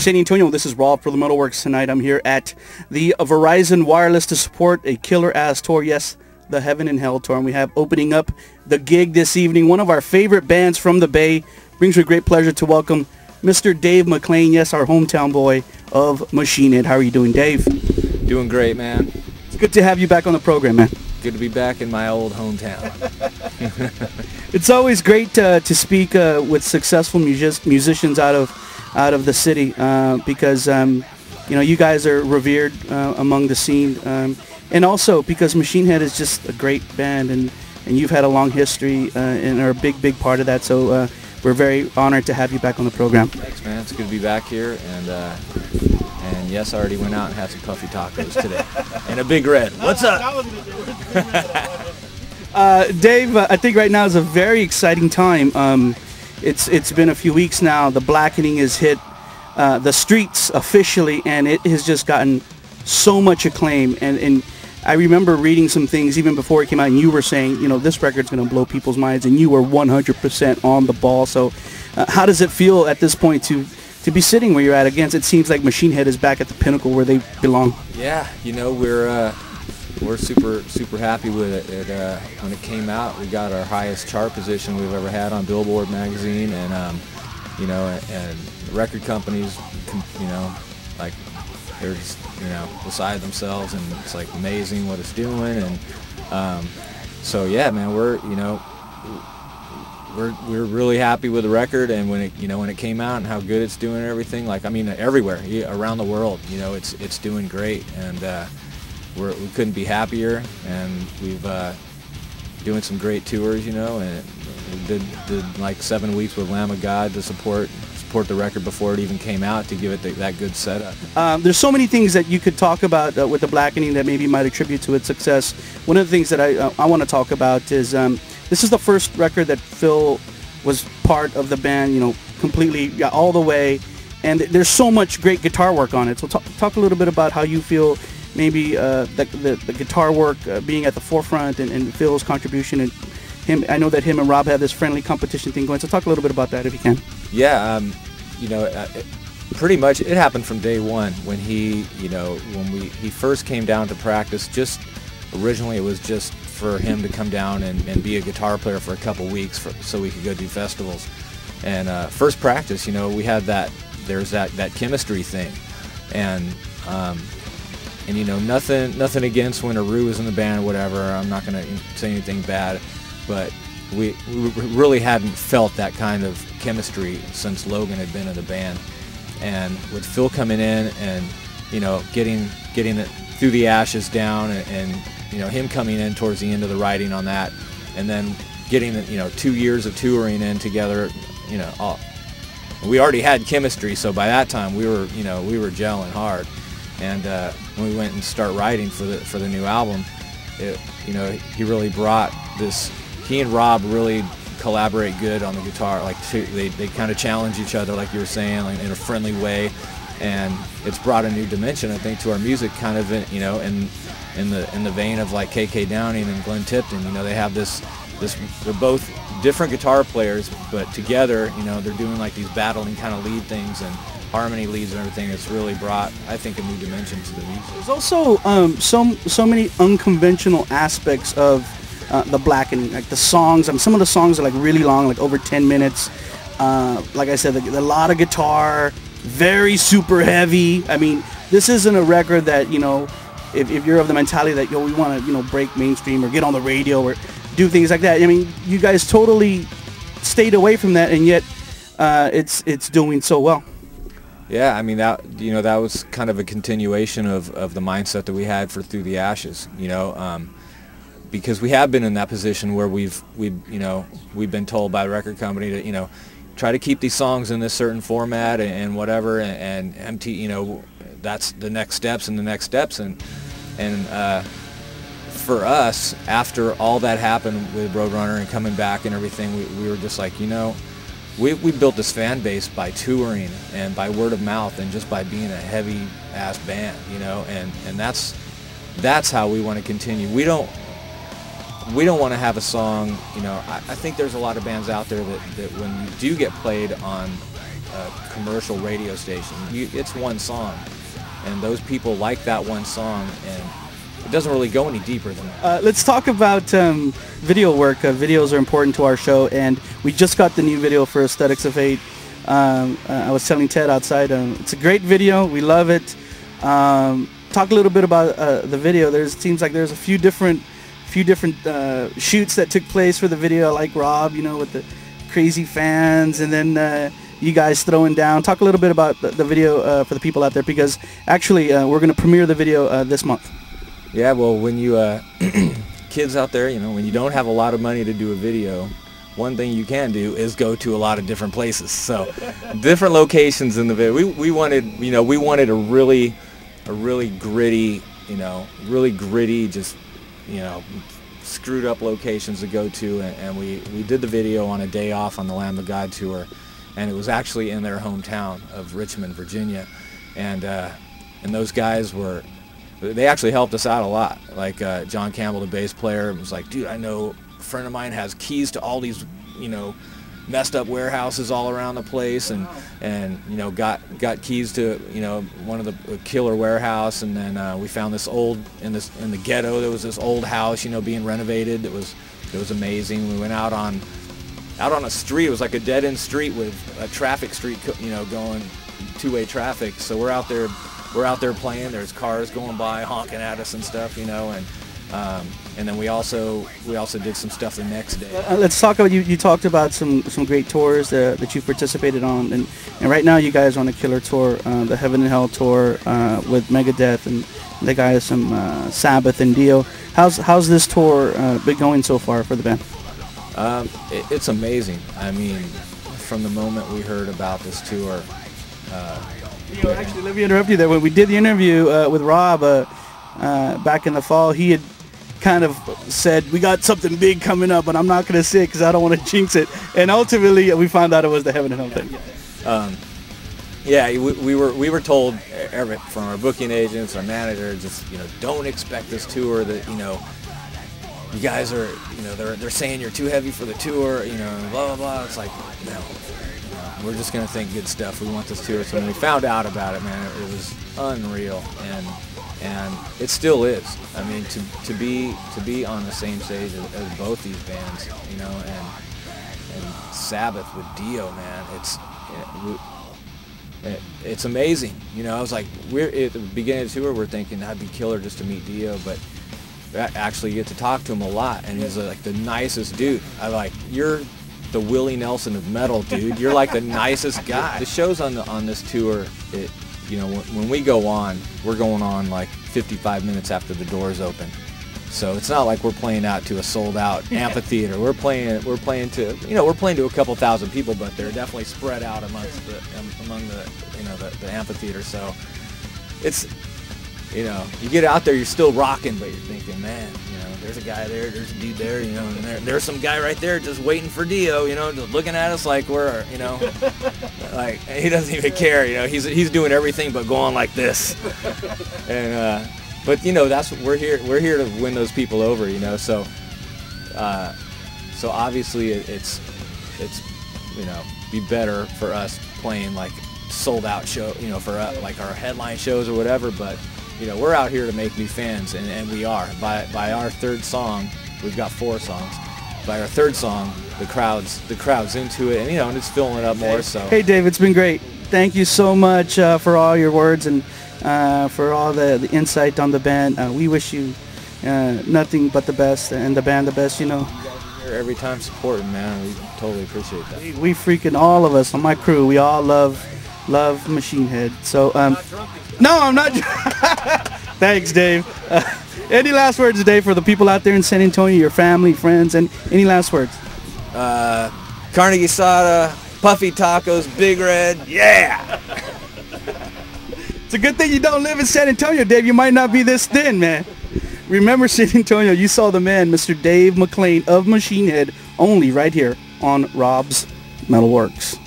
San Antonio. This is Robb for the MetalWorks tonight. I'm here at the Verizon Wireless to support a killer-ass tour. Yes, the Heaven and Hell tour. And we have opening up the gig this evening, one of our favorite bands from the Bay. Brings me great pleasure to welcome Mr. Dave McClain. Yes, our hometown boy of Machine Head. How are you doing, Dave? Doing great, man. It's good to have you back on the program, man. Good to be back in my old hometown. It's always great to speak with successful musicians out of the city because you know, you guys are revered among the scene, and also because Machine Head is just a great band, and you've had a long history and are a big part of that. So we're very honored to have you back on the program. Thanks, man. It's good to be back here, and yes, I already went out and had some puffy tacos today, and a Big Red. What's up? Dave, I think right now is a very exciting time. It's been a few weeks now. The Blackening has hit the streets officially, and it has just gotten so much acclaim. And I remember reading some things even before it came out, and you were saying, you know, this record's going to blow people's minds, and you were 100% on the ball. So how does it feel at this point to be sitting where you're at? Again, it seems like Machine Head is back at the pinnacle where they belong. Yeah, you know, we're super happy with it. When it came out, we got our highest chart position we've ever had on Billboard magazine, and you know, and record companies, you know, like they're just, you know, beside themselves, and it's like amazing what it's doing, and so yeah, man, we're really happy with the record, and when it came out and how good it's doing and everything, like, I mean, everywhere around the world, you know, it's doing great, and we couldn't be happier, and we've doing some great tours, you know, and we did like 7 weeks with Lamb of God to support the record before it even came out, to give it that good setup. There's so many things that you could talk about with the Blackening that maybe might attribute to its success. One of the things that I want to talk about is this is the first record that Phil was part of the band, you know, completely all the way, and there's so much great guitar work on it. So talk a little bit about how you feel maybe the guitar work being at the forefront, and Phil's contribution, and him. I know that him and Rob have this friendly competition thing going, so talk a little bit about that if you can. Yeah, you know, pretty much it happened from day one when he first came down to practice. Just originally it was just for him to come down and be a guitar player for a couple weeks so we could go do festivals. And first practice, you know, we had there's that chemistry thing, and you know, nothing against when Aru was in the band or whatever. I'm not going to say anything bad, but we really hadn't felt that kind of chemistry since Logan had been in the band. And with Phil coming in and, you know, getting it through the ashes down, and you know, him coming in towards the end of the writing on that, and then getting, you know, 2 years of touring in together, you know, we already had chemistry, so by that time we were gelling hard. And when we went and start writing for the new album, you know, he really brought this. He and Rob really collaborate good on the guitar. Like, they kind of challenge each other, like you were saying, like, in a friendly way, and it's brought a new dimension, I think, to our music, kind of, you know, in the vein of like KK Downing and Glenn Tipton. You know, they have this. They're both different guitar players, but together, you know, they're doing like these battling kind of lead things and harmony leads and everything. It's really brought, I think, a new dimension to the music. There's also so many unconventional aspects of the Blackening, like the songs. Some of the songs are like really long, like over 10 minutes. Like I said, a lot of guitar, very super heavy. I mean, this isn't a record that, you know, if you're of the mentality that, yo, we want to, you know, break mainstream or get on the radio or do things like that. I mean, you guys totally stayed away from that, and yet it's doing so well. Yeah, I mean, that was kind of a continuation of the mindset that we had for Through the Ashes, you know, because we have been in that position where we've been told by the record company to, you know, try to keep these songs in this certain format and whatever, and empty, you know, that's the next steps and the next steps, and for us, after all that happened with Roadrunner and coming back and everything, we were just like, you know, we built this fan base by touring and by word of mouth and just by being a heavy ass band, you know, and that's how we want to continue. We don't want to have a song, you know. I think there's a lot of bands out there that when you do get played on commercial radio station. It's one song, and those people like that one song, and it doesn't really go any deeper than that. Let's talk about video work. Videos are important to our show, and we just got the new video for Aesthetics of Hate. I was telling Ted outside, it's a great video. We love it. Talk a little bit about the video. It seems like there's a few different shoots that took place for the video, like Rob, with the crazy fans, and then you guys throwing down. Talk a little bit about the video for the people out there, because actually we're going to premiere the video this month. Yeah, well, when you kids out there, when you don't have a lot of money to do a video, one thing you can do is go to a lot of different places. So different locations in the video. We wanted a really gritty, just screwed up locations to go to, and we did the video on a day off on the Lamb of God tour, and it was actually in their hometown of Richmond, Virginia, and those guys they actually helped us out a lot. Like John Campbell, the bass player, was like, dude, I know a friend of mine has keys to all these messed up warehouses all around the place, and got keys to one of the killer warehouse, and then we found this old in the ghetto. There was this old house being renovated. It was amazing. We went out on a street. It was like a dead end street with a traffic street going two-way traffic. So we're out there playing. There's cars going by honking at us and stuff, and then we also did some stuff the next day. Let's talk about you talked about some great tours that you've participated on, and right now you guys are on a killer tour, the Heaven and Hell tour with Megadeth, and the guys from Sabbath and Dio. How's this tour been going so far for the band? It's amazing. I mean, from the moment we heard about this tour. Actually, let me interrupt you there. When we did the interview with Rob back in the fall, he had kind of said, we got something big coming up, but I'm not going to say it because I don't want to jinx it. And ultimately, we found out it was the Heaven and Hell thing. We were told from our booking agents, our manager, just don't expect this tour that you guys are they're saying you're too heavy for the tour, blah blah blah. It's like, no, we're just gonna think good stuff. We want this tour. So when we found out about it, man, it was unreal, and it still is. I mean, to be on the same stage as both these bands, and Sabbath with Dio, man, it's amazing. I was like, we're at the beginning of the tour, we're thinking that'd be killer just to meet Dio, but actually get to talk to him a lot, and he's like the nicest dude. You're the Willie Nelson of metal, dude. You're like the nicest guy. The shows on this tour, when we go on, we're going on like 55 minutes after the doors open. So it's not like we're playing out to a sold-out amphitheater. We're playing to a couple thousand people, but they're definitely spread out among the amphitheater. So it's you get out there, you're still rocking, but you're thinking, man, there's a guy there, there's a dude there, and there's some guy right there just waiting for Dio, just looking at us like we're, like he doesn't even care, he's doing everything but going like this, and but that's what we're here to win those people over, so obviously it's be better for us playing like sold out show, for like our headline shows or whatever, but we're out here to make new fans, and we are. By our third song, we've got 4 songs. By our third song, the crowd's into it, and it's filling it up more. So hey, Dave, it's been great. Thank you so much for all your words and for all the insight on the band. We wish you nothing but the best, and the band the best. Every time supporting, man, we totally appreciate that. We freaking, all of us on my crew, we all love Machine Head. So no, I'm not. Thanks, Dave. Any last words, Dave, for the people out there in San Antonio, your family, friends, and any last words? Carne guisada, puffy tacos, Big Red, yeah! It's a good thing you don't live in San Antonio, Dave. You might not be this thin, man. Remember, San Antonio, you saw the man, Mr. Dave McClain of Machine Head, only right here on Robb's MetalWorks.